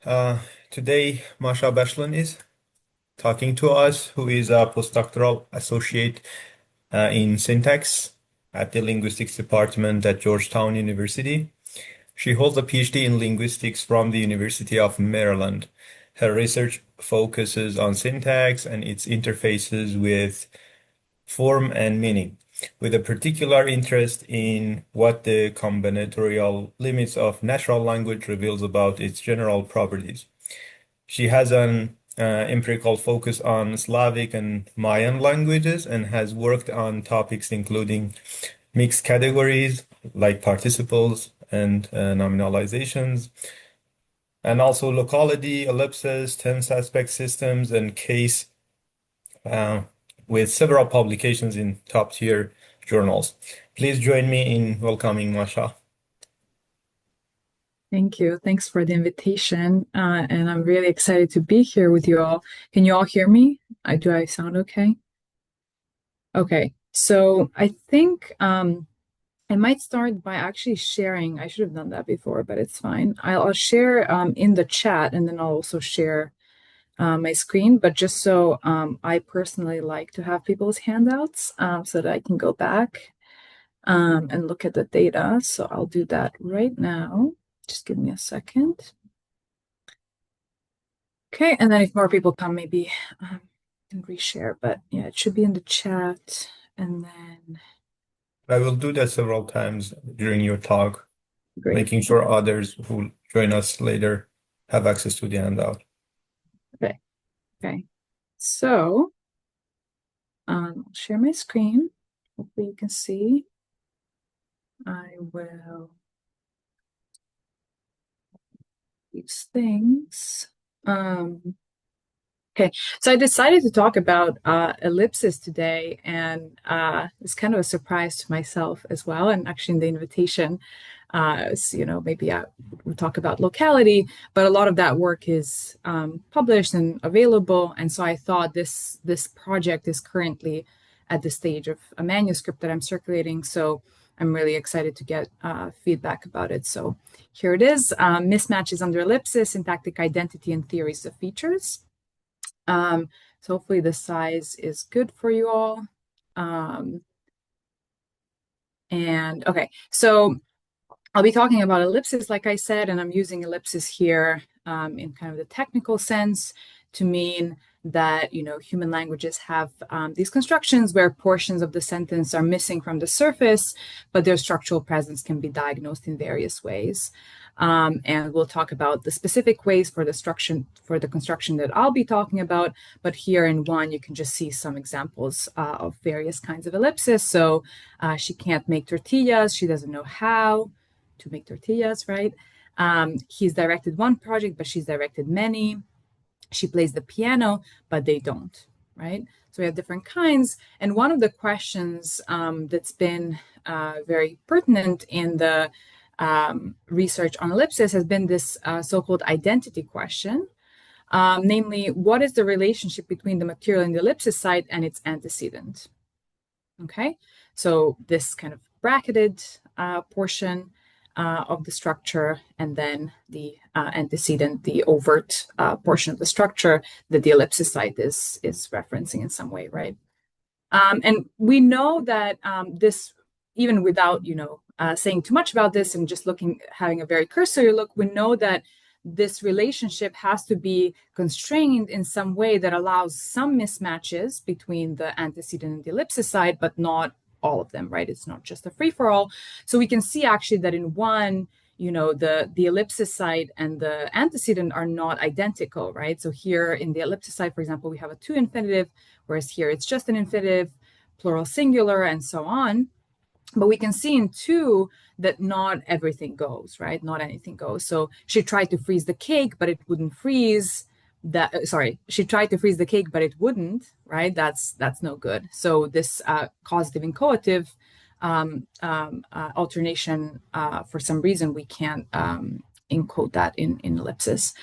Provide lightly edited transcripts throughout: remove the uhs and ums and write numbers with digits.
Today, Masha Beslan is talking to us, who is a postdoctoral associate in syntax at the linguistics department at Georgetown University. She holds a PhD in linguistics from the University of Maryland. Her research focuses on syntax and its interfaces with form and meaning, with a particular interest in what the combinatorial limits of natural language reveals about its general properties. She has an empirical focus on Slavic and Mayan languages and has worked on topics including mixed categories like participles and nominalizations, and also locality, ellipsis, tense aspect systems, and case, uh, with several publications in top-tier journals. Please join me in welcoming Masha. Thank you. Thanks for the invitation. And I'm really excited to be here with you all. Can you all hear me? Do I sound okay? Okay. So I think I might start by actually sharing. I should have done that before, but it's fine. I'll share in the chat, and then I'll also share my screen. But just so I personally like to have people's handouts so that I can go back and look at the data. So I'll do that right now. Just give me a second. Okay, and then if more people come, maybe I can reshare. But yeah, it should be in the chat. And then I will do that several times during your talk, great. making sure others who join us later have access to the handout. Okay. Okay. So I'll share my screen. Hopefully you can see. I will these things. Okay, so I decided to talk about ellipsis today, and it's kind of a surprise to myself as well. And actually, in the invitation, maybe we'll talk about locality, but a lot of that work is published and available. And so I thought this project is currently at the stage of a manuscript that I'm circulating. So I'm really excited to get feedback about it. So here it is: mismatches under ellipsis, syntactic identity, and theories of features. So hopefully the size is good for you all. And okay, so I'll be talking about ellipsis, like I said, and I'm using ellipsis here in kind of the technical sense to mean that, human languages have these constructions where portions of the sentence are missing from the surface, but their structural presence can be diagnosed in various ways. And we'll talk about the specific ways for the construction that I'll be talking about. But here in one, you can just see some examples of various kinds of ellipsis. So she can't make tortillas. She doesn't know how to make tortillas, right? He's directed one project, but she's directed many. She plays the piano, but they don't, right? So we have different kinds. And one of the questions that's been very pertinent in the research on ellipsis has been this so-called identity question, namely, what is the relationship between the material in the ellipsis site and its antecedent? Okay, so this kind of bracketed portion of the structure, and then the antecedent, the overt portion of the structure that the ellipsis site is referencing in some way, right? And we know that this, even without saying too much about this and just having a very cursory look, we know that this relationship has to be constrained in some way that allows some mismatches between the antecedent and the ellipsis side, but not all of them, right? It's not just a free-for-all. So we can see actually that in one, the ellipsis side and the antecedent are not identical, right? So here in the ellipsis side, for example, we have a to infinitive, whereas here it's just an infinitive, plural singular, and so on. But we can see in two that not everything goes, right? Not anything goes. So she tried to freeze the cake, but it wouldn't freeze. She tried to freeze the cake, but it wouldn't, right? That's no good. So this causative and coative alternation, for some reason, we can't encode that in ellipsis.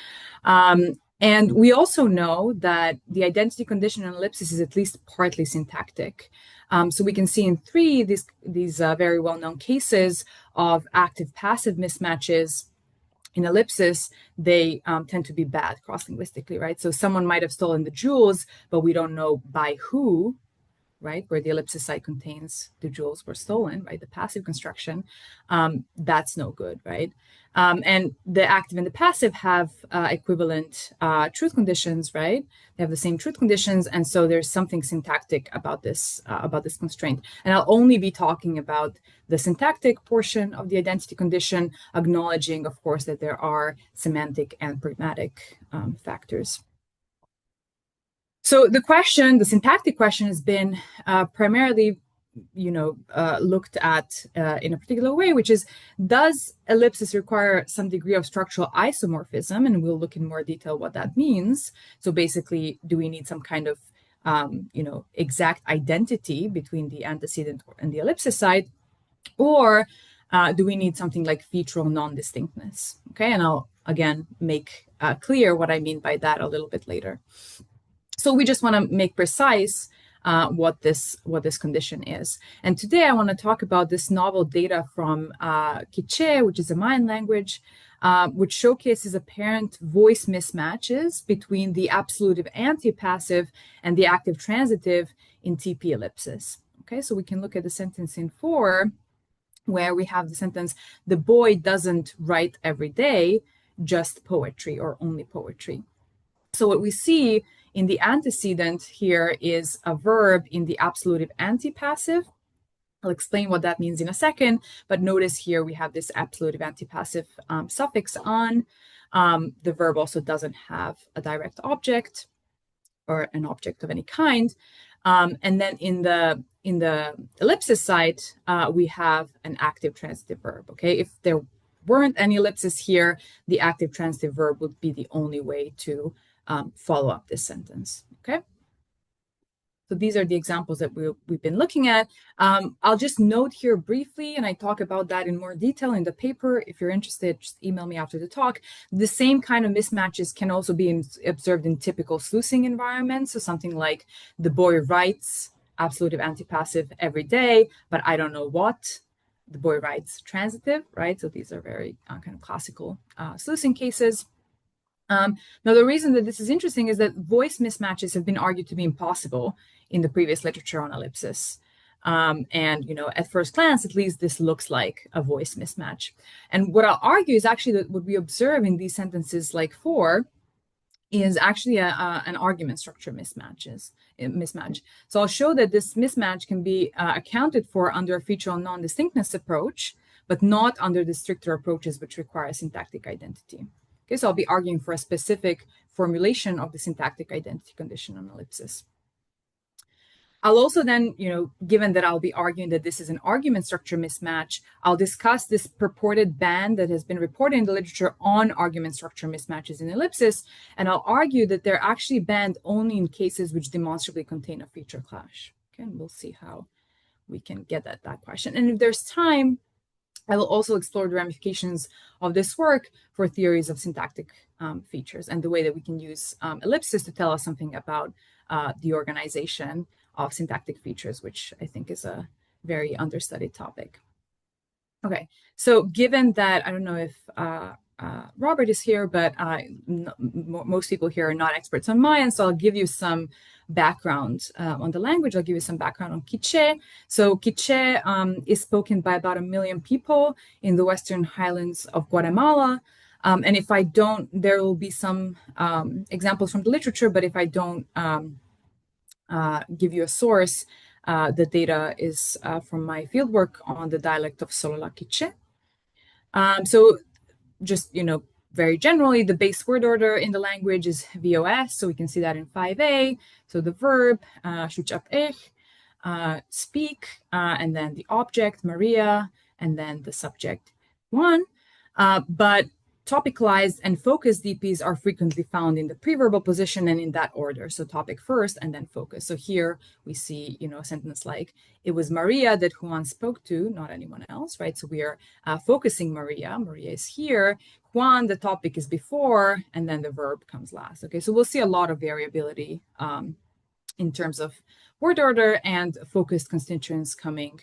And we also know that the identity condition in ellipsis is at least partly syntactic. So we can see in three these very well-known cases of active-passive mismatches in ellipsis, they tend to be bad cross-linguistically, right? So someone might have stolen the jewels, but we don't know by who, right? Where the ellipsis site contains the jewels were stolen, right? The passive construction, that's no good, right? And the active and the passive have equivalent truth conditions, right? They have the same truth conditions, and so there's something syntactic about this constraint. And I'll only be talking about the syntactic portion of the identity condition, acknowledging, of course, that there are semantic and pragmatic factors. So the syntactic question has been primarily, looked at in a particular way, which is, does ellipsis require some degree of structural isomorphism? And we'll look in more detail what that means. So basically, do we need some kind of, exact identity between the antecedent and the ellipsis site? Or do we need something like featural non-distinctness? Okay, and I'll, again, make clear what I mean by that a little bit later. So we just want to make precise what this condition is. And today I want to talk about this novel data from Quiché, which is a Mayan language, which showcases apparent voice mismatches between the absolutive antipassive and the active transitive in TP ellipsis. Okay, so we can look at the sentence in 4, where we have the sentence, the boy doesn't write every day, just poetry or only poetry. So what we see in the antecedent here is a verb in the absolutive antipassive. I'll explain what that means in a second, but notice here we have this absolutive antipassive suffix on. The verb also doesn't have a direct object or an object of any kind. And then in the ellipsis site, we have an active transitive verb. Okay, if there weren't any ellipses here, the active transitive verb would be the only way to follow up this sentence. Okay. So these are the examples that we've been looking at. I'll just note here briefly, and I talk about that in more detail in the paper. If you're interested, just email me after the talk. The same kind of mismatches can also be observed in typical sluicing environments. So something like the boy writes absolutive antipassive every day, but I don't know what. The boy writes transitive, right? So these are very kind of classical sluicing cases. Now, the reason that this is interesting is that voice mismatches have been argued to be impossible in the previous literature on ellipsis. And, at first glance, at least this looks like a voice mismatch. And what I'll argue is actually that what we observe in these sentences like 4 is actually an argument structure mismatch. So I'll show that this mismatch can be accounted for under a featural non-distinctness approach, but not under the stricter approaches which require syntactic identity. Okay, so I'll be arguing for a specific formulation of the syntactic identity condition on ellipsis. I'll also then, given that I'll be arguing that this is an argument structure mismatch, I'll discuss this purported ban that has been reported in the literature on argument structure mismatches in ellipsis, and I'll argue that they're actually banned only in cases which demonstrably contain a feature clash. Okay, and we'll see how we can get at that question. And if there's time, I will also explore the ramifications of this work for theories of syntactic features and the way that we can use ellipsis to tell us something about the organization of syntactic features, which I think is a very understudied topic. Okay, so given that, I don't know if Robert is here, but most people here are not experts on Mayan, so I'll give you some background on the language. I'll give you some background on Quiché. So Quiché is spoken by about 1 million people in the Western Highlands of Guatemala. And if I don't, there will be some examples from the literature, but if I don't give you a source, the data is from my fieldwork on the dialect of Solola Quiché. So just, very generally, the base word order in the language is VOS, so we can see that in 5a. So the verb, speak, and then the object, Maria, and then the subject, Juan. But topicalized and focused DPs are frequently found in the preverbal position and in that order. So topic first and then focus. So here we see, a sentence like, it was Maria that Juan spoke to, not anyone else, right? So we are focusing Maria. Maria is here. Juan, the topic is before, and then the verb comes last. Okay, so we'll see a lot of variability in terms of word order and focused constituents coming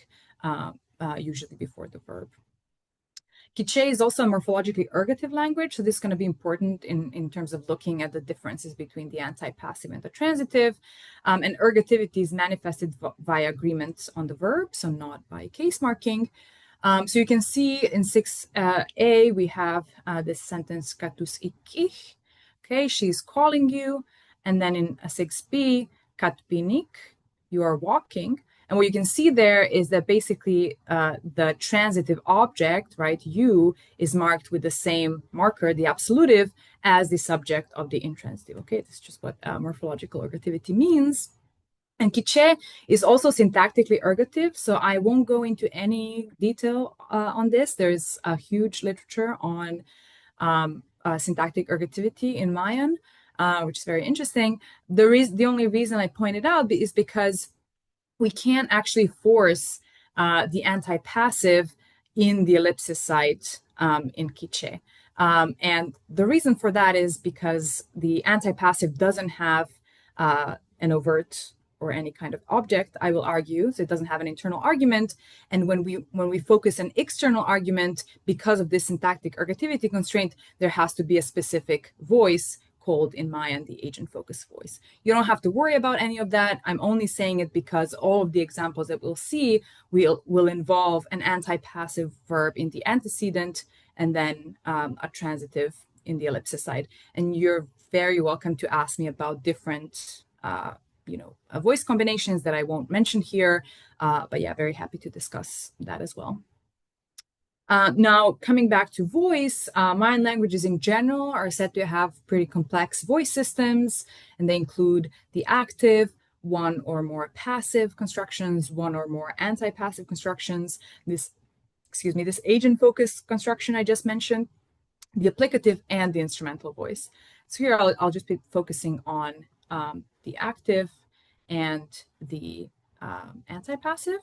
usually before the verb. Quiche is also a morphologically ergative language, so this is going to be important in terms of looking at the differences between the antipassive and the transitive. And ergativity is manifested via agreements on the verb, so not by case marking. So you can see in 6a, we have this sentence, katus ikich, okay, she's calling you. And then in 6b, katpinik, you are walking. And what you can see there is that basically the transitive object, right, you, is marked with the same marker, the absolutive, as the subject of the intransitive. Okay, this is just what morphological ergativity means. And Quiche is also syntactically ergative, so I won't go into any detail on this. There's a huge literature on syntactic ergativity in Mayan, which is very interesting. The only reason I point it out is because we can't actually force the antipassive in the ellipsis site in Quiche. And the reason for that is because the antipassive doesn't have an overt or any kind of object, I will argue, so it doesn't have an internal argument. And when we focus an external argument, because of this syntactic ergativity constraint, there has to be a specific voice called in Mayan the agent focus voice. You don't have to worry about any of that. I'm only saying it because all of the examples that we'll see will involve an antipassive verb in the antecedent and then a transitive in the ellipsis side. And you're very welcome to ask me about different voice combinations that I won't mention here. But yeah, very happy to discuss that as well. Now, coming back to voice, Mayan languages in general are said to have pretty complex voice systems, and they include the active, one or more passive constructions, one or more antipassive constructions, this agent focus construction I just mentioned, the applicative, and the instrumental voice. So here I'll just be focusing on the active and the antipassive.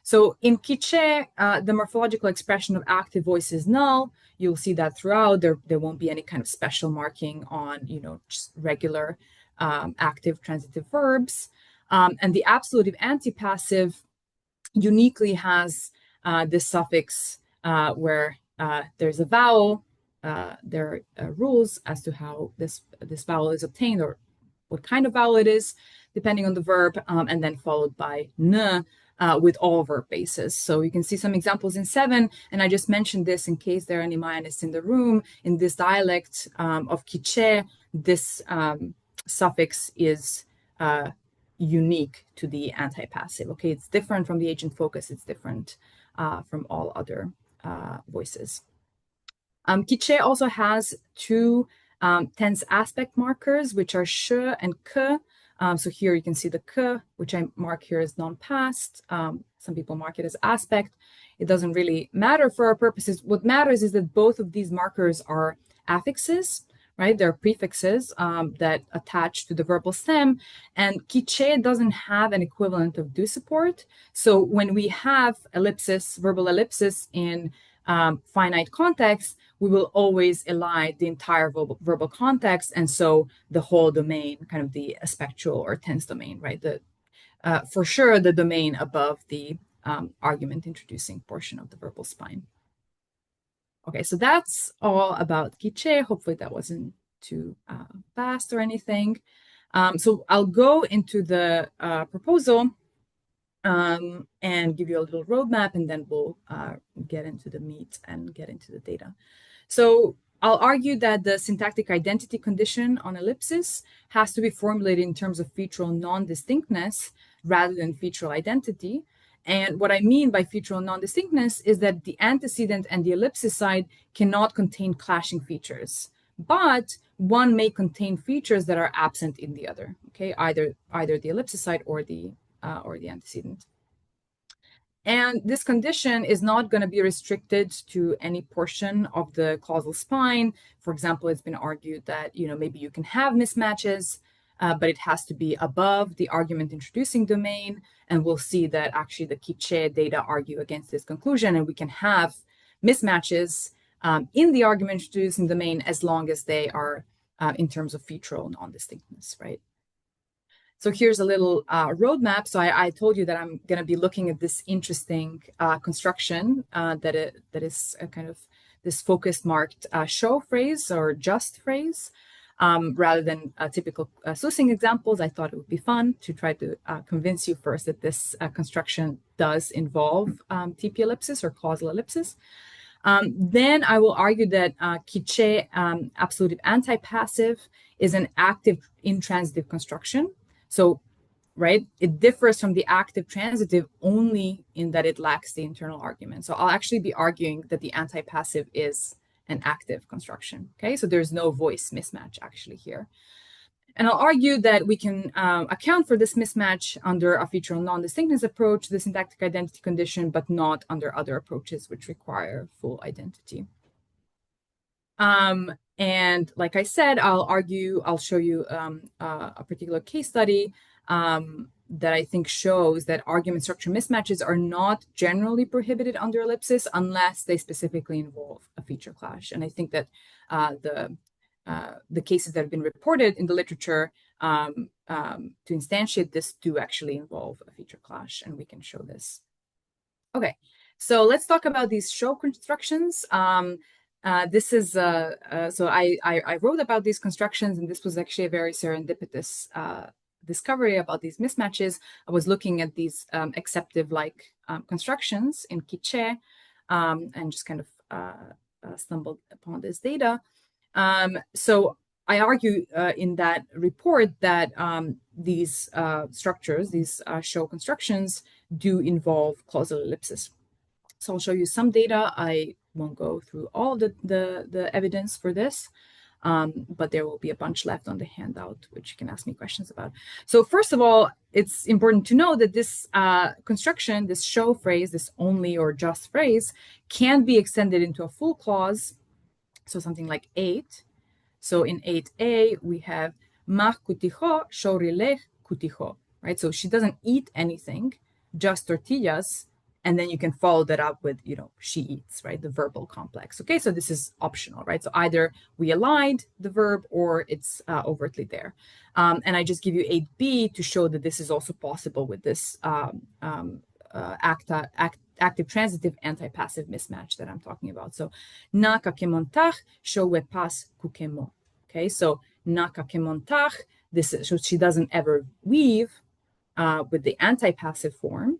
So in Quiche, the morphological expression of active voice is null. You'll see that throughout. There won't be any kind of special marking on, just regular active transitive verbs. And the absolutive antipassive uniquely has this suffix where there's a vowel. There are rules as to how this vowel is obtained or what kind of vowel it is, depending on the verb, and then followed by n with all verb bases. So you can see some examples in 7, and I just mentioned this in case there are any Mayanists in the room. In this dialect of Quiche, this suffix is unique to the antipassive. Okay, it's different from the agent focus. It's different from all other voices. Quiche also has 2 tense aspect markers, which are sh and k. So here you can see the k, which I mark here as non-past. Some people mark it as aspect. It doesn't really matter for our purposes. What matters is that both of these markers are affixes, right? They're prefixes that attach to the verbal stem. And Quiche doesn't have an equivalent of do support. So when we have ellipsis, verbal ellipsis in finite context, we will always elide the entire verbal context, and so the whole domain, kind of the spectral or tense domain, right? For sure, the domain above the argument introducing portion of the verbal spine. Okay, so that's all about Quiche. Hopefully that wasn't too fast or anything. So I'll go into the proposal and give you a little roadmap, and then we'll get into the meat and get into the data. So I'll argue that the syntactic identity condition on ellipsis has to be formulated in terms of featural non-distinctness rather than featural identity. And what I mean by featural non-distinctness is that the antecedent and the ellipsis side cannot contain clashing features, but one may contain features that are absent in the other. Okay, either the ellipsis side or the antecedent. And this condition is not going to be restricted to any portion of the causal spine. For example, it's been argued that maybe you can have mismatches, but it has to be above the argument introducing domain. And we'll see that actually the Quiche data argue against this conclusion, and we can have mismatches in the argument introducing domain as long as they are in terms of featural non-distinctness, right? So here's a little roadmap. So I told you that I'm going to be looking at this interesting construction that is kind of this focused marked show phrase or just phrase. Rather than typical sluicing examples, I thought it would be fun to try to convince you first that this construction does involve TP ellipsis or causal ellipsis. Then I will argue that quiche absolutive antipassive is an active intransitive construction. So, right, it differs from the active transitive only in that it lacks the internal argument. So I'll actually be arguing that the antipassive is an active construction. Okay, so there's no voice mismatch actually here. And I'll argue that we can account for this mismatch under a featural non-distinctness approach, the syntactic identity condition, but not under other approaches which require full identity. And like I said, I'll show you a particular case study that I think shows that argument structure mismatches are not generally prohibited under ellipsis unless they specifically involve a feature clash. And I think that the cases that have been reported in the literature to instantiate this do actually involve a feature clash, and we can show this. Okay, so let's talk about these show constructions. This is so I wrote about these constructions, and this was actually a very serendipitous discovery about these mismatches. I was looking at these acceptive-like constructions in quiche and just kind of stumbled upon this data. So I argue in that report that these structures, these show constructions, do involve causal ellipsis. So I'll show you some data. I won't go through all the evidence for this, but there will be a bunch left on the handout, which you can ask me questions about. So first of all, it's important to know that this construction, this show phrase, this only or just phrase, can be extended into a full clause. So something like 8. So in 8a, we have Mach kutijo, shorilech kutijo, right? So she doesn't eat anything, just tortillas. And then you can follow that up with, she eats, right? The verbal complex. Okay, so this is optional, right? So either we elide the verb or it's overtly there. And I just give you 8b to show that this is also possible with this active transitive antipassive mismatch that I'm talking about. So na kakemontach showe pas kukemo. Okay, so na kakemontach, this is, so she doesn't ever weave with the antipassive form.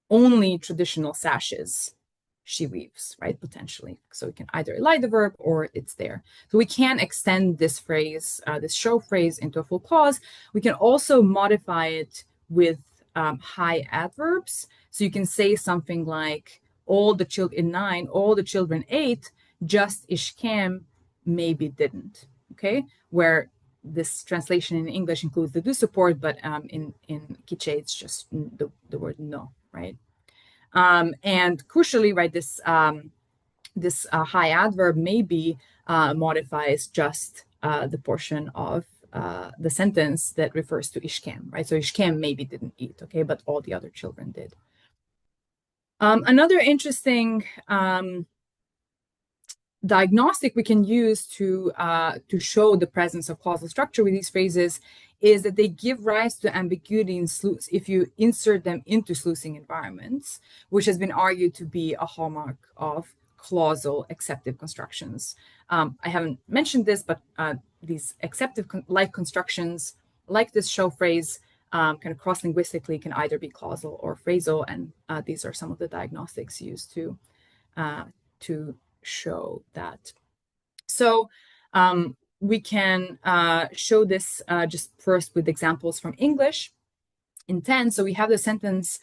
Only traditional sashes she weaves, right? Potentially. So we can either elide the verb or it's there. So we can extend this phrase, this show phrase, into a full clause. We can also modify it with high adverbs. So you can say something like, all the children in 9, all the children ate, just ishkem maybe didn't. Okay, where this translation in English includes the do support, but in quiche it's just the word no, right? And crucially, right, this high adverb maybe modifies just the portion of the sentence that refers to ishkem, right? So ishkem maybe didn't eat, okay, but all the other children did. Another interesting diagnostic we can use to show the presence of causal structure with these phrases is that they give rise to ambiguity in if you insert them into sluicing environments, which has been argued to be a hallmark of clausal acceptive constructions. I haven't mentioned this, but these acceptive-like constructions, like this show phrase, kind of cross-linguistically can either be causal or phrasal, and these are some of the diagnostics used to show that. So we can show this just first with examples from English. In 10, so we have the sentence,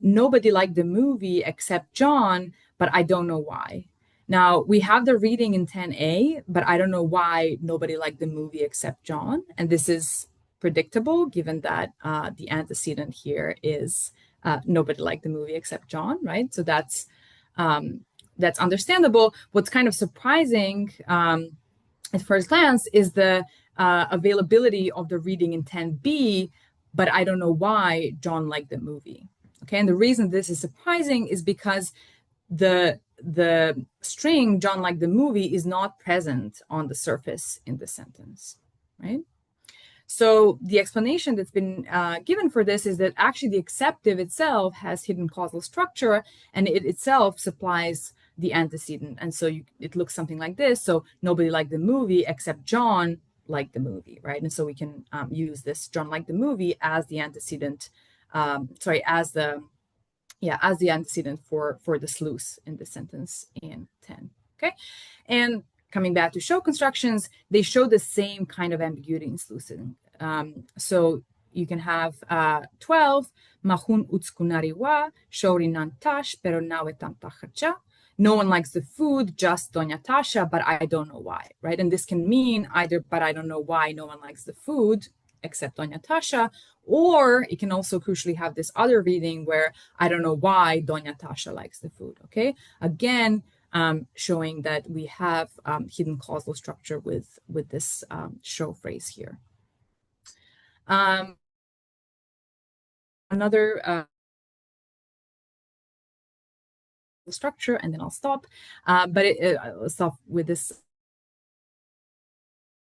nobody liked the movie except John, but I don't know why. Now, we have the reading in 10a, but I don't know why nobody liked the movie except John. And this is predictable given that the antecedent here is nobody liked the movie except John, right? So that's understandable. What's kind of surprising at first glance is the availability of the reading in 10b, but I don't know why John liked the movie. Okay, and the reason this is surprising is because the string John liked the movie is not present on the surface in the sentence, right? So the explanation that's been given for this is that actually the acceptive itself has hidden causal structure, and it itself supplies the antecedent. And so it looks something like this. So nobody liked the movie except John liked the movie, right? And so we can use this John liked the movie as the antecedent, as the antecedent for the sluice in this sentence in 10. Okay. And coming back to show constructions, they show the same kind of ambiguity in sluicing. So you can have 12, mahun utskunariwa, shori nantash, pero nawe tantachacha. No one likes the food, just Doña Tasha, but I don't know why, right? And this can mean either, but I don't know why no one likes the food, except Doña Tasha, or it can also crucially have this other reading where I don't know why Doña Tasha likes the food, okay? Again, showing that we have hidden causal structure with this show phrase here. Another structure, and then I'll stop. I'll stop with this.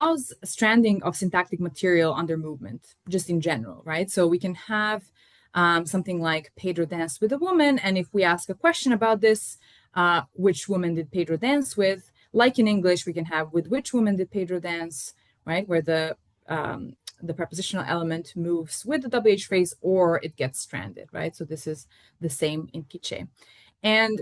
Allows stranding of syntactic material under movement, just in general, right? So we can have something like Pedro danced with a woman, and if we ask a question about this, which woman did Pedro dance with? Like in English, we can have with which woman did Pedro dance, right? Where the prepositional element moves with the WH phrase or it gets stranded, right? So this is the same in Quiche. And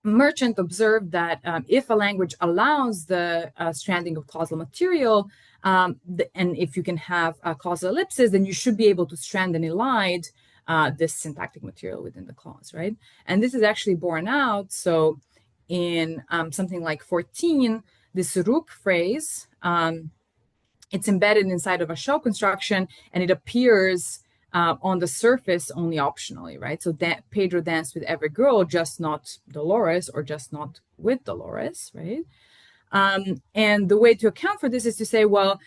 Merchant observed that if a language allows the stranding of causal material, and if you can have causal ellipses, then you should be able to strand and elide this syntactic material within the clause, right? And this is actually borne out. So in something like 14, this ruk phrase, it's embedded inside of a show construction, and it appears on the surface only optionally, right? So Pedro danced with every girl, just not Dolores, or just not with Dolores, right? And the way to account for this is to say, well,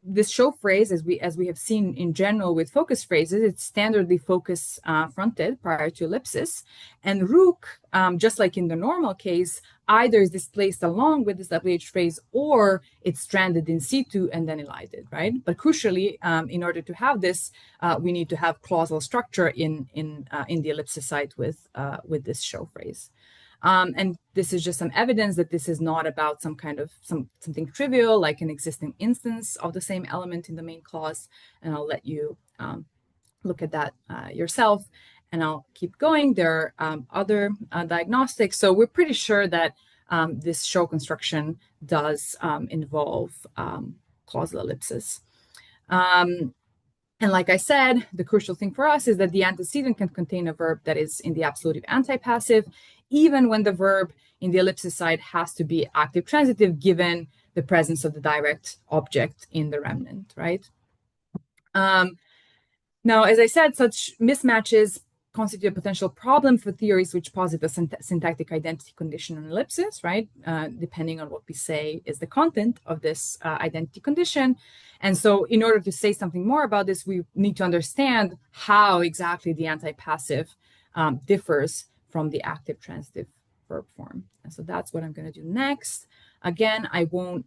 this show phrase, as we have seen in general with focus phrases, it's standardly focus fronted prior to ellipsis. And rook, just like in the normal case, either is displaced along with this WH phrase or it's stranded in situ and then elided, right? But crucially, in order to have this, we need to have clausal structure in the ellipsis site with this show phrase. And this is just some evidence that this is not about some kind of something trivial, like an existing instance of the same element in the main clause. And I'll let you look at that yourself. And I'll keep going. There are other diagnostics. So we're pretty sure that this show construction does involve causal ellipsis. And like I said, the crucial thing for us is that the antecedent can contain a verb that is in the absolutive antipassive, even when the verb in the ellipsis side has to be active transitive, given the presence of the direct object in the remnant, right? Now, as I said, such mismatches constitute a potential problem for theories which posit a syntactic identity condition on ellipsis, right? Depending on what we say is the content of this identity condition. And so in order to say something more about this, we need to understand how exactly the antipassive differs from the active transitive verb form. And so that's what I'm going to do next. Again, I won't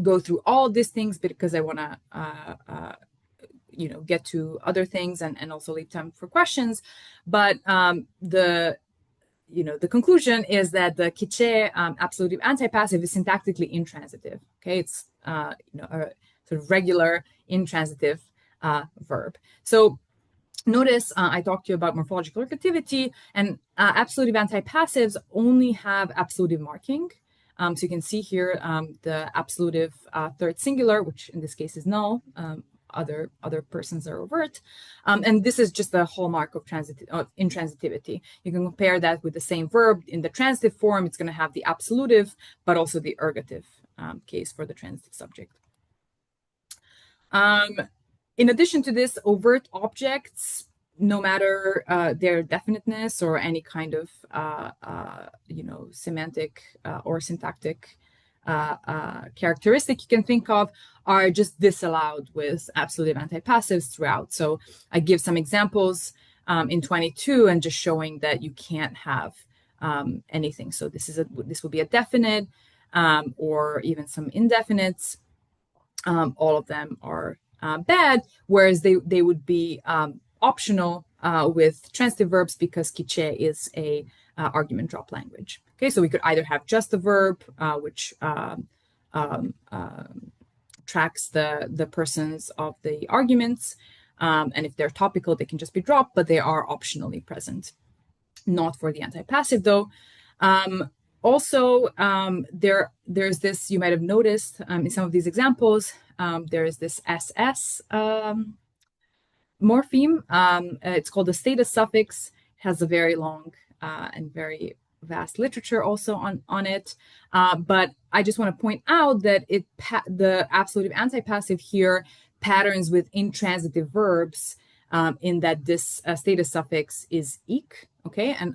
go through all these things because I want to get to other things and also leave time for questions. But the conclusion is that the Quiche absolutive antipassive is syntactically intransitive. Okay, it's a sort of regular intransitive verb. So notice I talked to you about morphological recursitivity, and absolutive antipassives only have absolutive marking. So you can see here the absolutive third singular, which in this case is null. Other persons are overt. And this is just the hallmark of intransitivity. You can compare that with the same verb. In the transitive form, it's going to have the absolutive, but also the ergative case for the transitive subject. In addition to this, overt objects, no matter their definiteness or any kind of semantic or syntactic characteristic you can think of, are just disallowed with absolutive antipassives throughout. So I give some examples in 22 and just showing that you can't have anything. So this will be a definite or even some indefinites. All of them are bad, whereas they would be optional with transitive verbs because Quiche is a argument drop language. Okay, so we could either have just the verb, which tracks the persons of the arguments, and if they're topical, they can just be dropped, but they are optionally present. Not for the antipassive, though. There's this, you might have noticed in some of these examples, there is this SS morpheme. It's called the status suffix. It has a very long and very vast literature also on it. But I just want to point out that the absolutive antipassive here patterns with intransitive verbs in that this status suffix is ik, okay? And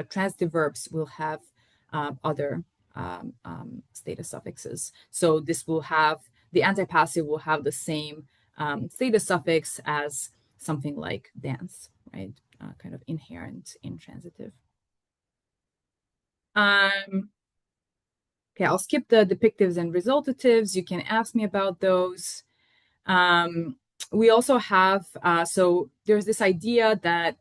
transitive verbs will have other status suffixes. So this will have, the antipassive will have the same status suffix as something like dance, right? Kind of inherent intransitive. Okay, I'll skip the depictives and resultatives. You can ask me about those. We also have, so there's this idea that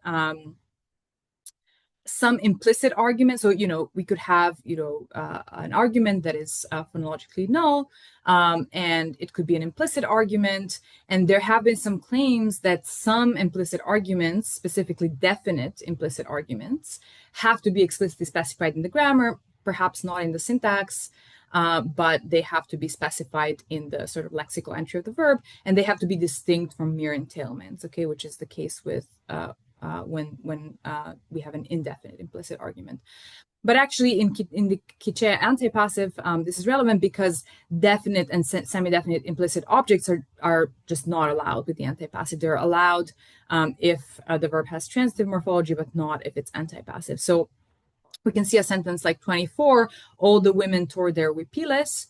some implicit argument. So, we could have, an argument that is phonologically null, and it could be an implicit argument. And there have been some claims that some implicit arguments, specifically definite implicit arguments, have to be explicitly specified in the grammar, perhaps not in the syntax, but they have to be specified in the sort of lexical entry of the verb, and they have to be distinct from mere entailments, okay, which is the case with when we have an indefinite implicit argument. But actually, in the Quiché antipassive, this is relevant because definite and semi-definite implicit objects are just not allowed with the antipassive. They're allowed if the verb has transitive morphology, but not if it's antipassive. So we can see a sentence like 24, all the women tore their huipiles,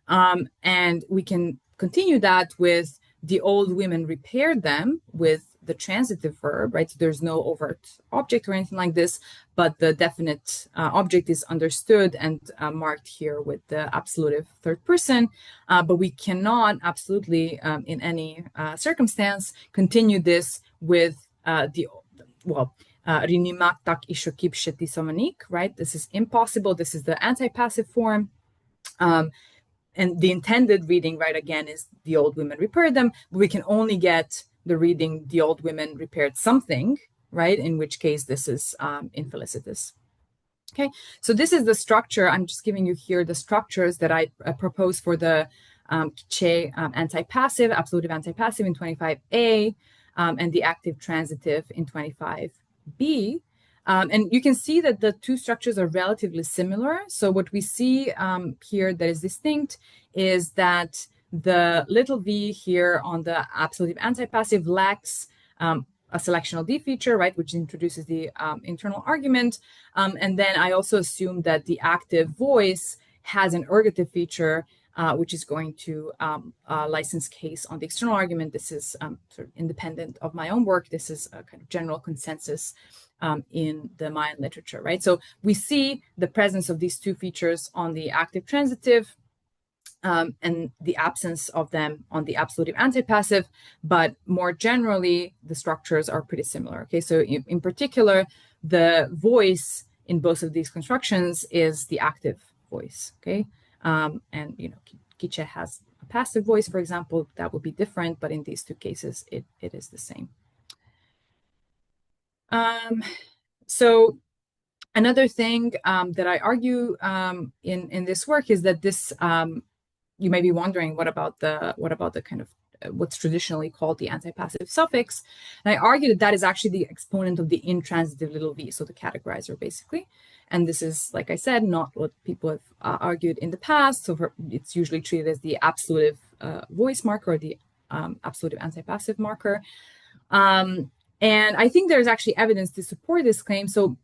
and we can continue that with the old women repaired them with the transitive verb, right? So there's no overt object or anything like this, but the definite object is understood and marked here with the absolutive third person. But we cannot absolutely, in any circumstance, continue this with Rinimak tak ishokip sheti somanik, right? This is impossible. This is the antipassive form. And the intended reading, right, again, is the old women repaired them. But we can only get the reading, the old women repaired something, right? In which case this is infelicitous. Okay, so this is the structure. I'm just giving you here the structures that I propose for the Quiché antipassive, absolutive antipassive in 25A, and the active transitive in 25B. And you can see that the two structures are relatively similar. So what we see here that is distinct is that the little v here on the absolutive antipassive lacks a selectional D feature, right, which introduces the internal argument. And then I also assume that the active voice has an ergative feature, which is going to license case on the external argument. This is sort of independent of my own work. This is a kind of general consensus in the Mayan literature, right? So we see the presence of these two features on the active transitive and the absence of them on the absolutive antipassive, but more generally, the structures are pretty similar, okay? So in particular, the voice in both of these constructions is the active voice, okay? And, Quiché has a passive voice, for example, that would be different, but in these two cases, it is the same. So another thing that I argue in this work is that this, you may be wondering, what about the kind of what's traditionally called the antipassive suffix? And I argue that is actually the exponent of the intransitive little v, so the categorizer basically. And this is, like I said, not what people have argued in the past. So it's usually treated as the absolutive voice marker or the absolutive antipassive marker. And I think there's actually evidence to support this claim. So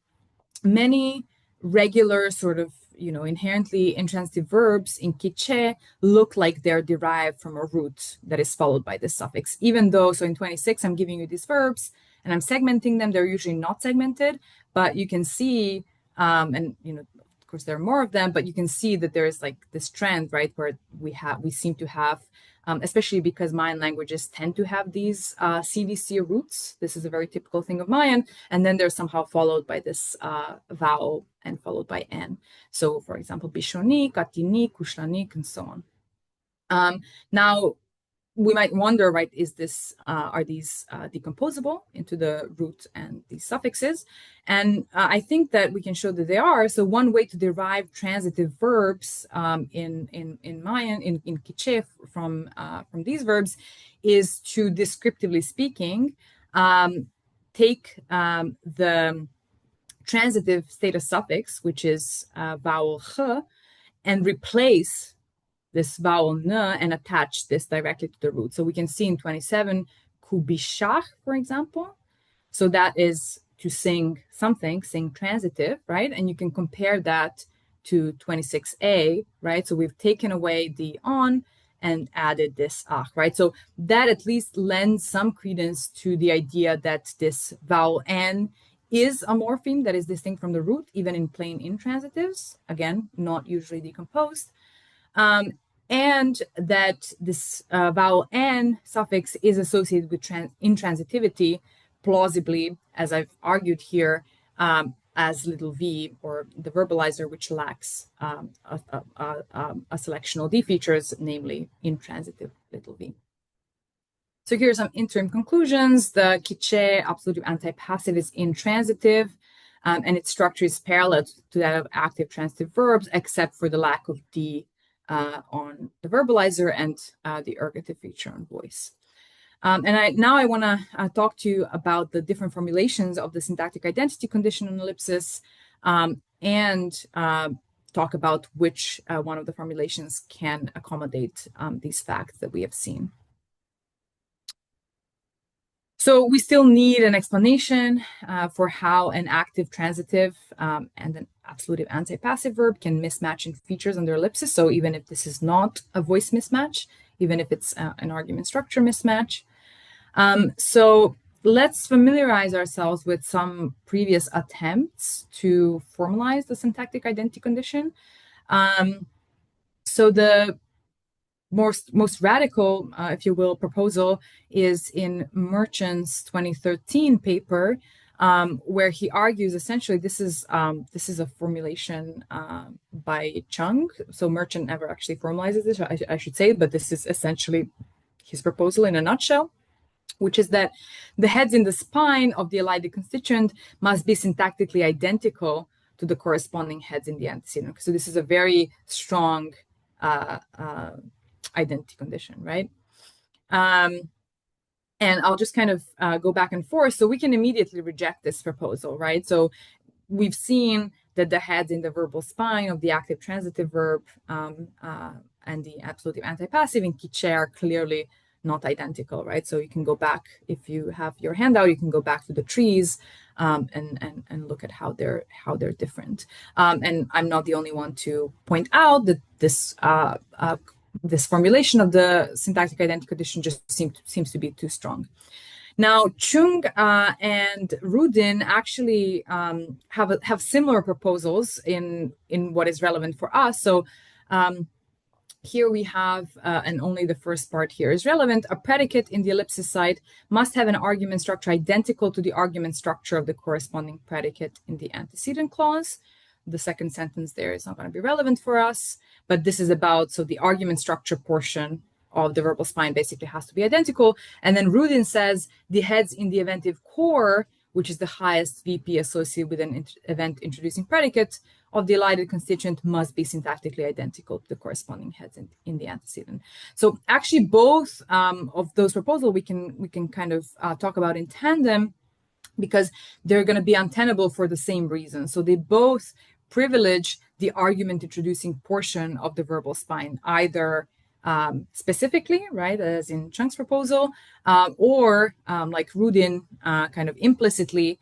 many regular sort of, inherently intransitive verbs in Quiché look like they're derived from a root that is followed by this suffix, even though, so in 26, I'm giving you these verbs and I'm segmenting them. They're usually not segmented, but you can see, and, of course, there are more of them, but you can see that there is like this trend, right, where we seem to have, especially because Mayan languages tend to have these CVC roots. This is a very typical thing of Mayan, and then they're somehow followed by this vowel and followed by N. So, for example, Bishoni, Katini, Kushlani, and so on. Now, we might wonder, right, are these decomposable into the root and these suffixes? And I think that we can show that they are. So one way to derive transitive verbs in Mayan, in Quiche from these verbs is to, descriptively speaking, take the transitive status suffix, which is vowel ch, and replace this vowel n and attach this directly to the root. So we can see in 27, kubishach, for example. So that is to sing something, sing transitive, right? And you can compare that to 26a, right? So we've taken away the on and added this ach, right? So that at least lends some credence to the idea that this vowel n is a morpheme that is distinct from the root, even in plain intransitives, again, not usually decomposed. And that this vowel n suffix is associated with intransitivity, plausibly, as I've argued here, as little v, or the verbalizer, which lacks a selectional d features, namely intransitive little v. So here are some interim conclusions. The Quiche absolutive antipassive is intransitive, and its structure is parallel to that of active transitive verbs, except for the lack of d on the verbalizer and the ergative feature on voice. Now I want to talk to you about the different formulations of the syntactic identity condition on ellipsis, and talk about which one of the formulations can accommodate these facts that we have seen. So we still need an explanation for how an active transitive and an absolutive antipassive verb can mismatch in features under ellipsis. So even if this is not a voice mismatch, even if it's an argument structure mismatch. So let's familiarize ourselves with some previous attempts to formalize the syntactic identity condition. So the most radical, if you will, proposal is in Merchant's 2013 paper, where he argues essentially this is a formulation by Chung. So Merchant never actually formalizes this, I should say, but this is essentially his proposal in a nutshell, which is that the heads in the spine of the elided constituent must be syntactically identical to the corresponding heads in the antecedent. So this is a very strong identity condition, right? And I'll just kind of go back and forth. So we can immediately reject this proposal, right? So we've seen that the heads in the verbal spine of the active transitive verb and the absolutive antipassive in Quiche are clearly not identical, right? So you can go back, if you have your handout, you can go back to the trees and look at how they're different. And I'm not the only one to point out that this formulation of the syntactic identity condition just seems to be too strong. Now, Chung and Rudin actually have similar proposals in what is relevant for us. So here we have, and only the first part here is relevant, a predicate in the ellipsis side must have an argument structure identical to the argument structure of the corresponding predicate in the antecedent clause. The second sentence there is not going to be relevant for us, but this is about, so the argument structure portion of the verbal spine basically has to be identical. And then Rudin says the heads in the eventive core, which is the highest VP associated with an event introducing predicate of the elided constituent, must be syntactically identical to the corresponding heads in the antecedent. So actually both of those proposals we can kind of talk about in tandem, because they're going to be untenable for the same reason. So they both privilege the argument introducing portion of the verbal spine, either specifically, right, as in Chung's proposal, or like Rudin, kind of implicitly,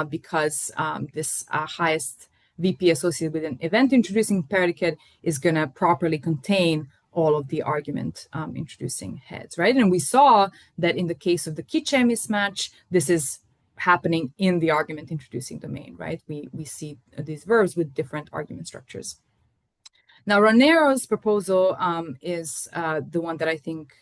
because this highest VP associated with an event introducing predicate is going to properly contain all of the argument introducing heads, right? And we saw that in the case of the Quiche mismatch, this is happening in the argument introducing domain, right? We see these verbs with different argument structures. Now, Ranero's proposal is the one that I think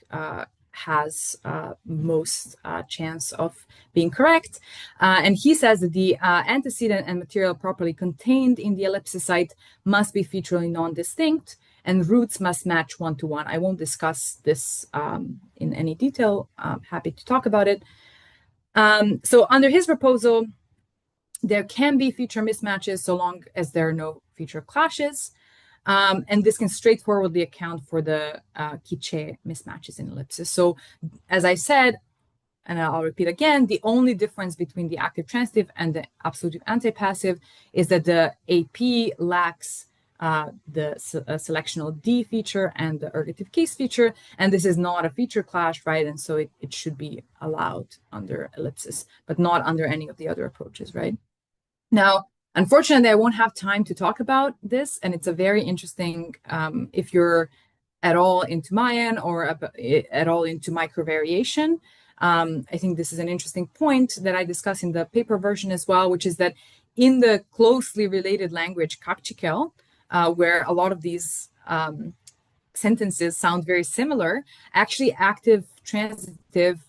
has most chance of being correct. And he says that the antecedent and material properly contained in the ellipsis site must be featurally non-distinct, and roots must match one-to-one. I won't discuss this in any detail. I'm happy to talk about it. So under his proposal, there can be feature mismatches so long as there are no feature clashes. And this can straightforwardly account for the Quiche mismatches in ellipsis. So as I said, and I'll repeat again, the only difference between the active transitive and the absolutive antipassive is that the AP lacks the selectional D feature and the ergative case feature, and this is not a feature clash, right? And so it should be allowed under ellipsis, but not under any of the other approaches, right? Now, unfortunately, I won't have time to talk about this, and it's a very interesting, if you're at all into Mayan or at all into microvariation. I think this is an interesting point that I discuss in the paper version as well, which is that in the closely related language Kakchikel, where a lot of these sentences sound very similar, actually active, transitive,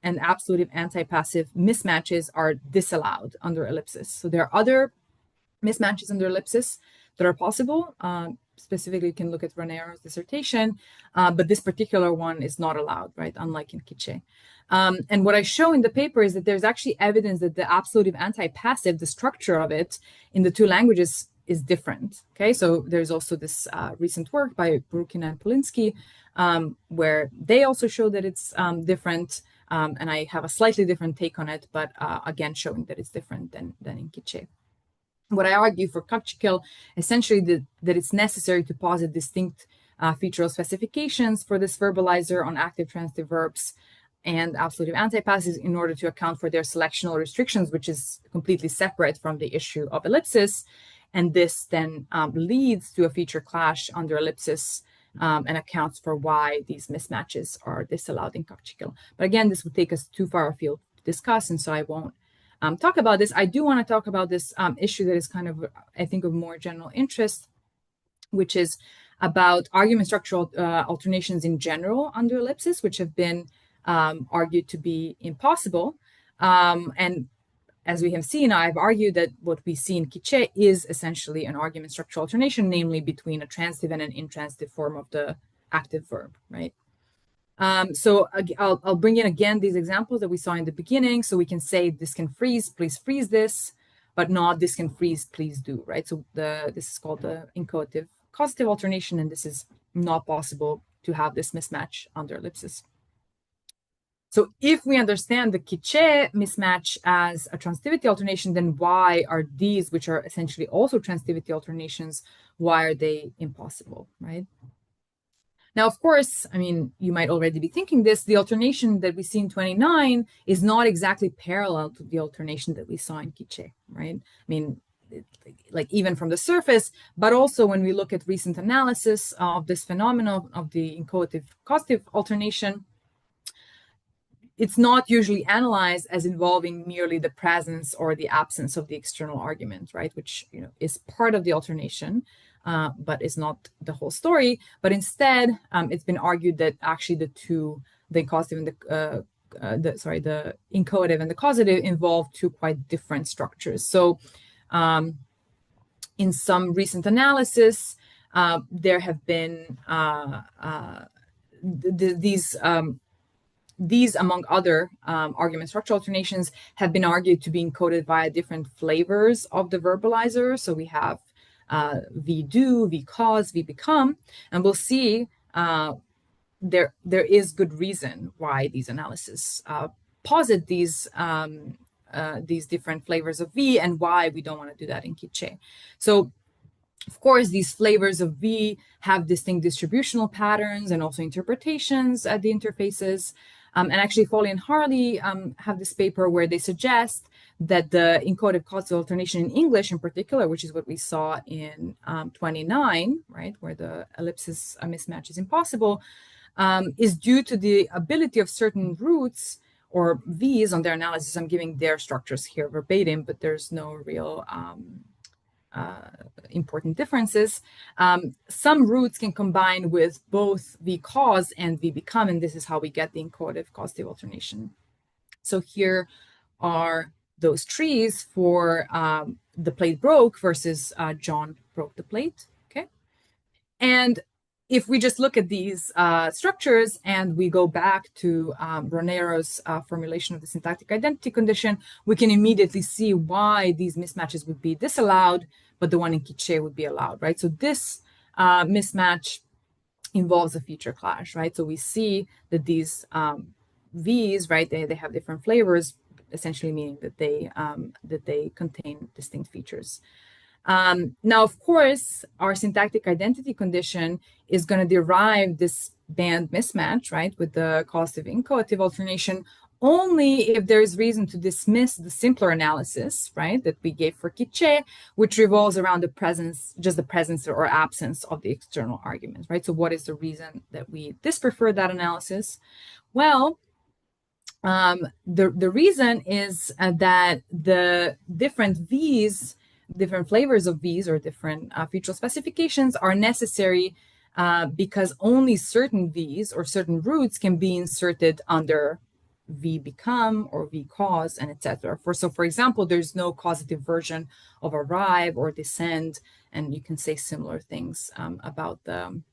and absolutive antipassive mismatches are disallowed under ellipsis. So there are other mismatches under ellipsis that are possible. Specifically, you can look at Ranero's dissertation, but this particular one is not allowed, right? Unlike in Quiche. And what I show in the paper is that there's actually evidence that the absolutive antipassive, the structure of it in the two languages is different. Okay, so there's also this recent work by Burkina and Polinsky, where they also show that it's different. And I have a slightly different take on it, but again, showing that it's different than in Quiche. What I argue for Kakchikel, essentially that it's necessary to posit distinct featural specifications for this verbalizer on active transitive verbs and absolutive antipassives in order to account for their selectional restrictions, which is completely separate from the issue of ellipsis. And this then leads to a feature clash under ellipsis and accounts for why these mismatches are disallowed in Kakchikel. But again, this would take us too far afield to discuss, and so I won't talk about this. I do want to talk about this issue that is kind of, I think, of more general interest, which is about argument structural alternations in general under ellipsis, which have been argued to be impossible. And as we have seen, I've argued that what we see in Quiche is essentially an argument structural alternation, namely between a transitive and an intransitive form of the active verb, right? So I'll bring in again these examples that we saw in the beginning. So we can say this can freeze, please freeze this, but not this can freeze, please do, right? So this is called the inchoative causative alternation, and this is not possible to have this mismatch under ellipsis. So if we understand the Quiche mismatch as a transitivity alternation, then why are these, which are essentially also transitivity alternations, why are they impossible, right? Now, of course, I mean, you might already be thinking this, the alternation that we see in 29 is not exactly parallel to the alternation that we saw in Quiche, right? I mean, like even from the surface, but also when we look at recent analysis of this phenomenon of the inchoative causative alternation, it's not usually analyzed as involving merely the presence or the absence of the external argument, right? Which, you know, is part of the alternation, but is not the whole story. But instead, it's been argued that actually the causative and the inchoative and the causative involve two quite different structures. So, in some recent analysis, there have been these, among other argument structural alternations, have been argued to be encoded via different flavors of the verbalizer. So we have V do, V cause, V become, and we'll see there is good reason why these analyses posit these different flavors of V and why we don't want to do that in Quiche. So of course, these flavors of V have distinct distributional patterns and also interpretations at the interfaces. And actually, Foley and Harley have this paper where they suggest that the encoded causative alternation in English in particular, which is what we saw in 29, right, where the ellipsis mismatch is impossible, is due to the ability of certain roots or V's on their analysis. I'm giving their structures here verbatim, but there's no real important differences. Some roots can combine with both V cause and V become, and this is how we get the encodative causative alternation. So here are those trees for the plate broke versus John broke the plate. Okay. And if we just look at these structures and we go back to Ronero's formulation of the syntactic identity condition, we can immediately see why these mismatches would be disallowed, but the one in Quiche would be allowed, right? So this mismatch involves a feature clash, right? So we see that these V's, right, they have different flavors, essentially meaning that they contain distinct features. Now, of course, our syntactic identity condition is going to derive this band mismatch, right, with the causative incoative alternation only if there is reason to dismiss the simpler analysis, right, that we gave for Quiche, which revolves around the presence, just the presence or absence of the external argument, right? So what is the reason that we disprefer that analysis? Well, the reason is that the different V's, different flavors of V's or different featural specifications are necessary because only certain V's or certain roots can be inserted under V become or V cause and etc. For example, there's no causative version of arrive or descend, and you can say similar things about the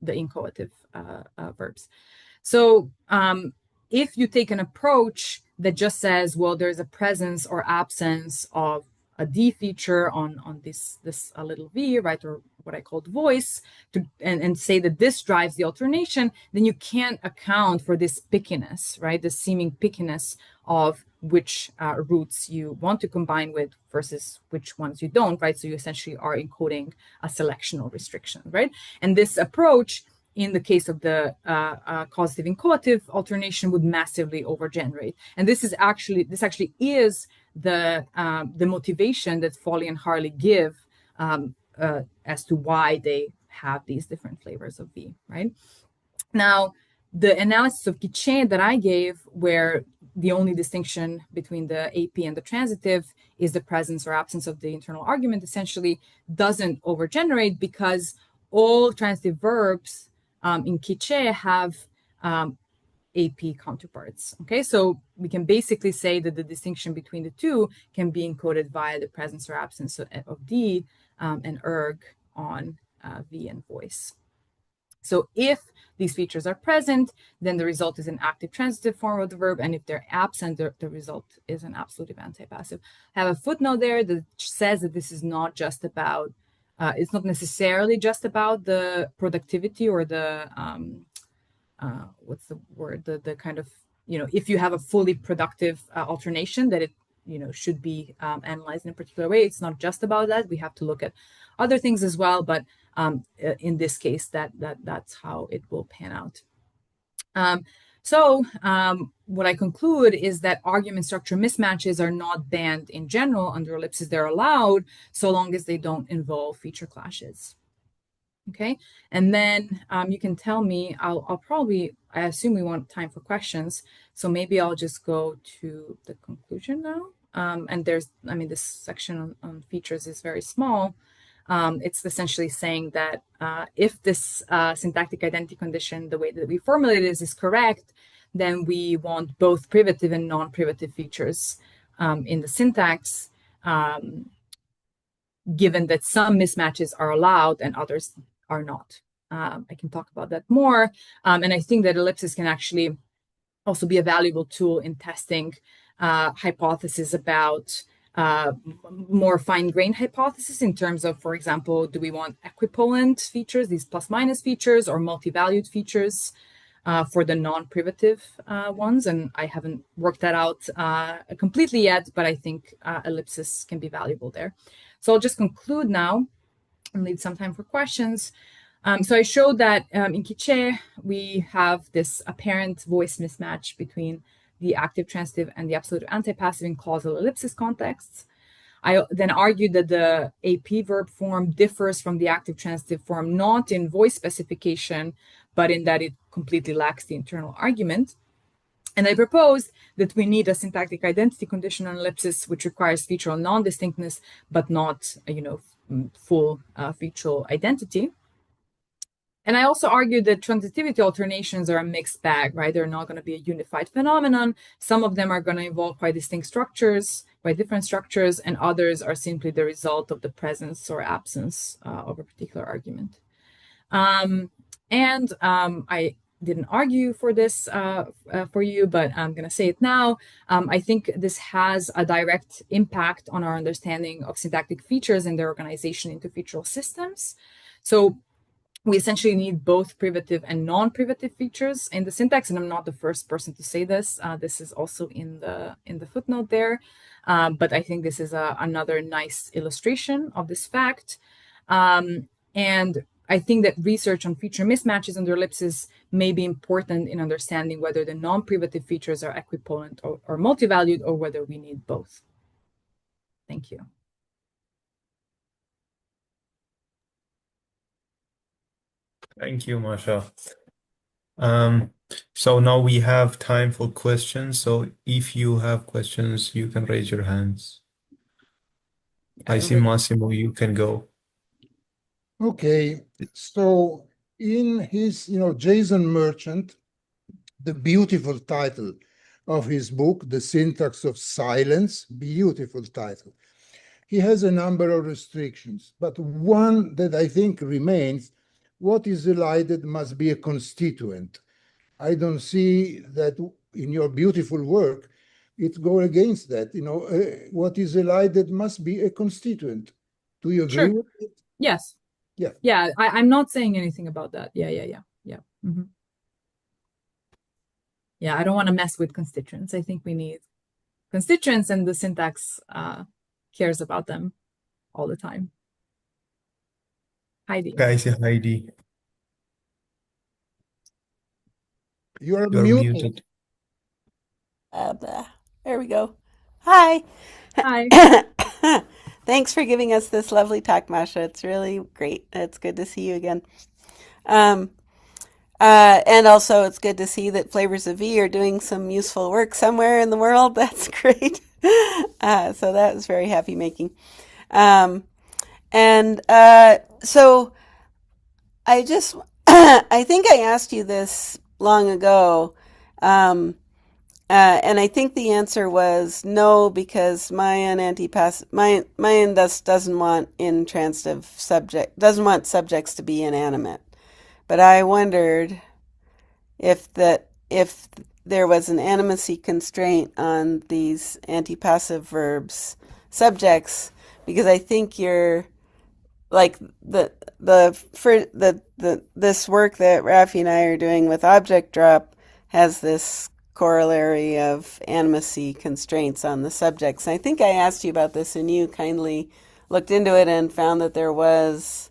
incoative verbs. So if you take an approach that just says, well, there's a presence or absence of a D feature on this little V, right, or what I called voice, and say that this drives the alternation, then you can't account for this pickiness, right, the seeming pickiness of which roots you want to combine with versus which ones you don't, right? So you essentially are encoding a selectional restriction, right? And this approach, in the case of the causative incoative alternation, would massively overgenerate. And this actually is the motivation that Foley and Harley give as to why they have these different flavors of V, right? Now, the analysis of Quiche that I gave, where the only distinction between the AP and the transitive is the presence or absence of the internal argument, essentially doesn't overgenerate because all transitive verbs in Quiche have AP counterparts. Okay, so we can basically say that the distinction between the two can be encoded via the presence or absence of D and erg on V and voice. So if these features are present, then the result is an active transitive form of the verb, and if they're absent, the result is an absolutive antipassive. I have a footnote there that says that this is not just about, it's not necessarily just about the productivity or the, what's the word, the kind of, if you have a fully productive alternation, that it, should be analyzed in a particular way. It's not just about that. We have to look at other things as well, but in this case, that's how it will pan out. So what I conclude is that argument structure mismatches are not banned in general under ellipsis. They're allowed so long as they don't involve feature clashes. Okay, and then you can tell me, I'll probably, I assume we want time for questions, so maybe I'll just go to the conclusion now. And there's, this section on features is very small. It's essentially saying that if this syntactic identity condition, the way that we formulate it is correct, then we want both privative and non-privative features in the syntax, given that some mismatches are allowed and others are not. I can talk about that more. And I think that ellipsis can actually also be a valuable tool in testing hypotheses about more fine-grained hypothesis in terms of, for example, do we want equipolant features, these plus-minus features, or multi-valued features for the non-privative ones? And I haven't worked that out completely yet, but I think ellipsis can be valuable there. So I'll just conclude now and leave some time for questions. So I showed that in Quiche, we have this apparent voice mismatch between the active transitive and the absolute antipassive in causal ellipsis contexts. I then argued that the AP verb form differs from the active transitive form not in voice specification, but in that it completely lacks the internal argument. And I proposed that we need a syntactic identity condition on ellipsis, which requires featural non-distinctness, but not, full featural identity. And I also argued that transitivity alternations are a mixed bag, right? They're not going to be a unified phenomenon. Some of them are going to involve quite distinct structures, quite different structures, and others are simply the result of the presence or absence of a particular argument. I didn't argue for this for you, but I'm going to say it now. I think this has a direct impact on our understanding of syntactic features and their organization into featural systems. So we essentially need both privative and non-privative features in the syntax, and I'm not the first person to say this. This is also in the footnote there, but I think this is another nice illustration of this fact. And I think that research on feature mismatches under ellipses may be important in understanding whether the non-privative features are equipotent or multivalued, or whether we need both. Thank you. Thank you, Masha. So now we have time for questions. So if you have questions, you can raise your hands. I see Massimo, you can go. Okay, so in his, Jason Merchant, the beautiful title of his book, The Syntax of Silence, beautiful title. He has a number of restrictions, but one that I think remains, what is elided must be a constituent. I don't see that in your beautiful work, it goes against that. What is elided must be a constituent. Do you agree with it? Yes. Yeah. Yeah, I'm not saying anything about that. Yeah. Mm-hmm. Yeah, I don't want to mess with constituents. I think we need constituents, and the syntax cares about them all the time. Heidi. Okay, I see Heidi. You're You're muted. There we go. Hi. Hi. Thanks for giving us this lovely talk, Masha. It's really great. It's good to see you again. And also, it's good to see that Flavors of V are doing some useful work somewhere in the world. That's great. So that was very happy making. So I just, I think I asked you this long ago. And I think the answer was no, because Mayan thus doesn't want doesn't want subjects to be inanimate. But I wondered if there was an animacy constraint on these antipassive verbs subjects, because I think you're like this work that Rafi and I are doing with object drop has this corollary of animacy constraints on the subjects. And I think I asked you about this, and you kindly looked into it and found that there was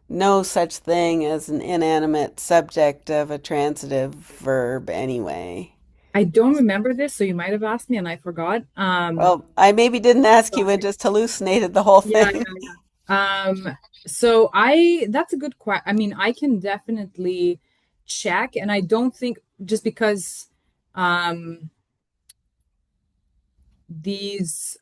no such thing as an inanimate subject of a transitive verb anyway. I don't remember this, so you might have asked me and I forgot. Well, I maybe didn't ask you, it just hallucinated the whole thing. So that's a good question. I mean, I can definitely check, and I don't think just because these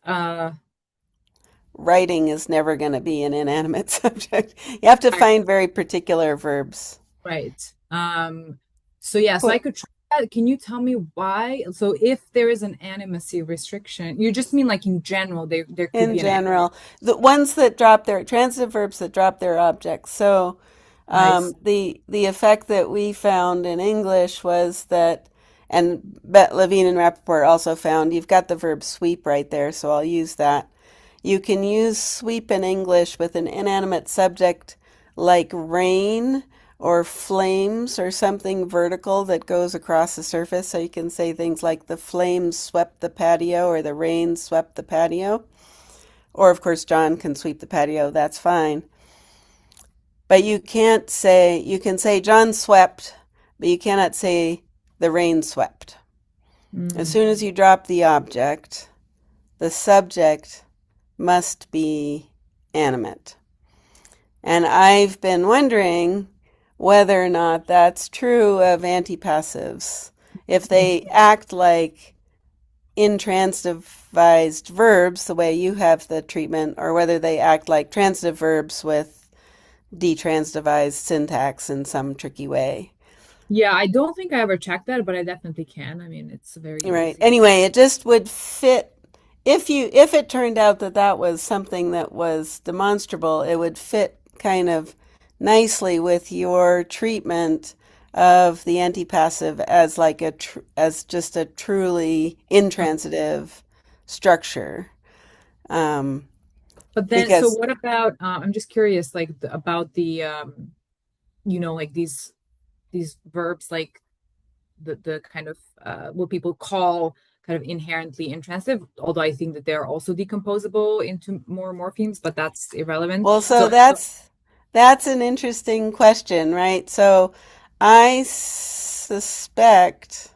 writing is never going to be an inanimate subject. You have to find very particular verbs. Right. So yeah, so I could try that. Can you tell me why? So if there is an animacy restriction, you just mean like in general, there could be in general, the ones that drop their transitive verbs that drop their objects. So the effect that we found in English was that, and Levine and Rappaport also found, you've got the verb sweep right there, so I'll use that. You can use sweep in English with an inanimate subject like rain or flames or something vertical that goes across the surface. So you can say things like the flames swept the patio or the rain swept the patio. Or, of course, John can sweep the patio. That's fine. But you can say John swept, but you cannot say the rain swept. As soon as you drop the object, the subject must be animate. And I've been wondering whether or not that's true of antipassives. If they act like intransitivized verbs, the way you have the treatment, or whether they act like transitive verbs with detransitivized syntax in some tricky way. Yeah, I don't think I ever checked that, but I definitely can. I mean, it's very Right. easy. Anyway, it just would fit if it turned out that that was something that was demonstrable, it would fit kind of nicely with your treatment of the antipassive as like as just a truly intransitive structure. Um, But then, so because what about, I'm just curious, like about the, like these verbs, like the kind of what people call kind of inherently intransitive, although I think that they're also decomposable into more morphemes, but that's irrelevant. well, so So, that's an interesting question, right? So I suspect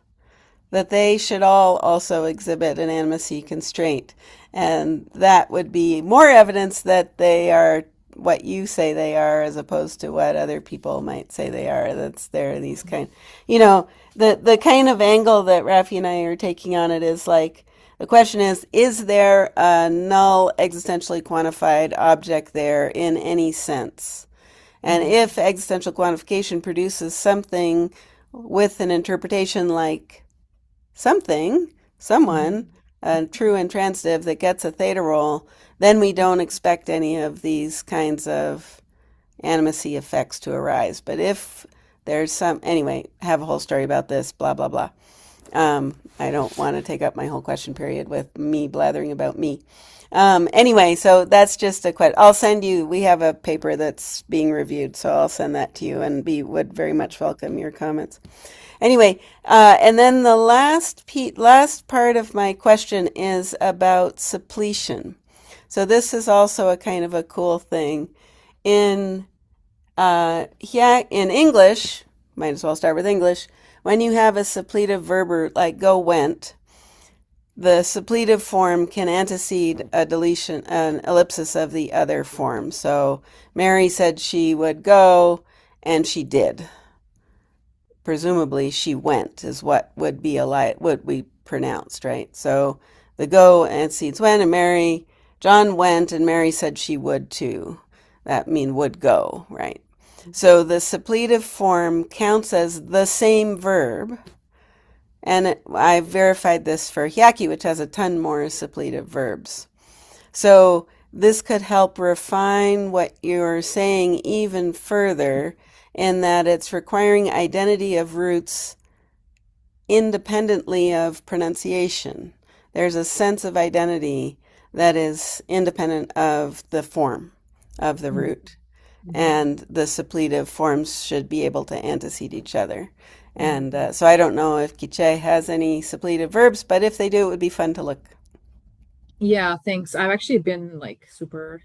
that they should all also exhibit an animacy constraint. And that would be more evidence that they are what you say they are as opposed to what other people might say they are. That's there, these kind, the kind of angle that Rafi and I are taking on it is like, the question is there a null existentially quantified object there in any sense? And if existential quantification produces something with an interpretation like someone, true intransitive that gets a theta roll, then we don't expect any of these kinds of animacy effects to arise. But if there's anyway, have a whole story about this, blah, blah, blah. I don't want to take up my whole question period with me blathering about me. Anyway, so that's just a question. I'll send you, we have a paper that's being reviewed, so I'll send that to you and would very much welcome your comments. Anyway, and then the last part of my question is about suppletion. So this is also a kind of a cool thing. In in English, might as well start with English. When you have a suppletive verb like go went, the suppletive form can antecede a deletion, an ellipsis of the other form. So Mary said she would go, and she did. Presumably she went is what would be would be pronounced, right? So the go antecedes when, and John went, and Mary said she would too. That mean would go, right? So the suppletive form counts as the same verb, and I verified this for Hyaki, which has a ton more suppletive verbs. So this could help refine what you're saying even further, in that it's requiring identity of roots independently of pronunciation. There's a sense of identity that is independent of the form of the root. And the suppletive forms should be able to antecede each other. And so I don't know if Quiche has any suppletive verbs, but if they do, it would be fun to look. yeah, thanks. I've actually been like super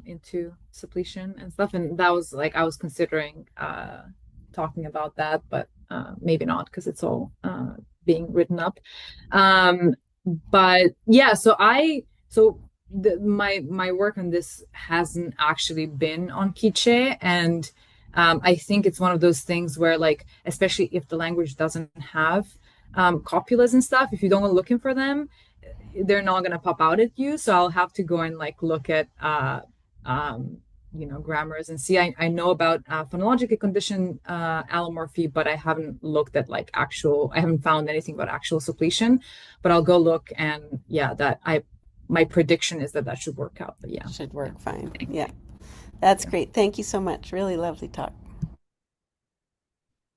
into suppletion and stuff, and that was like I was considering talking about that, but maybe not because it's all being written up. But yeah, my work on this hasn't actually been on Quiche, and I think it's one of those things where, like, especially if the language doesn't have copulas and stuff, if you don't go looking for them, they're not going to pop out at you. So I'll have to go and like look at grammars and see. I know about phonologically conditioned allomorphy, but I haven't looked at like I haven't found anything about actual suppletion. But I'll go look, and yeah, my prediction is that should work out. But yeah, should work fine. Yeah, that's great. Thank you so much. Really lovely talk.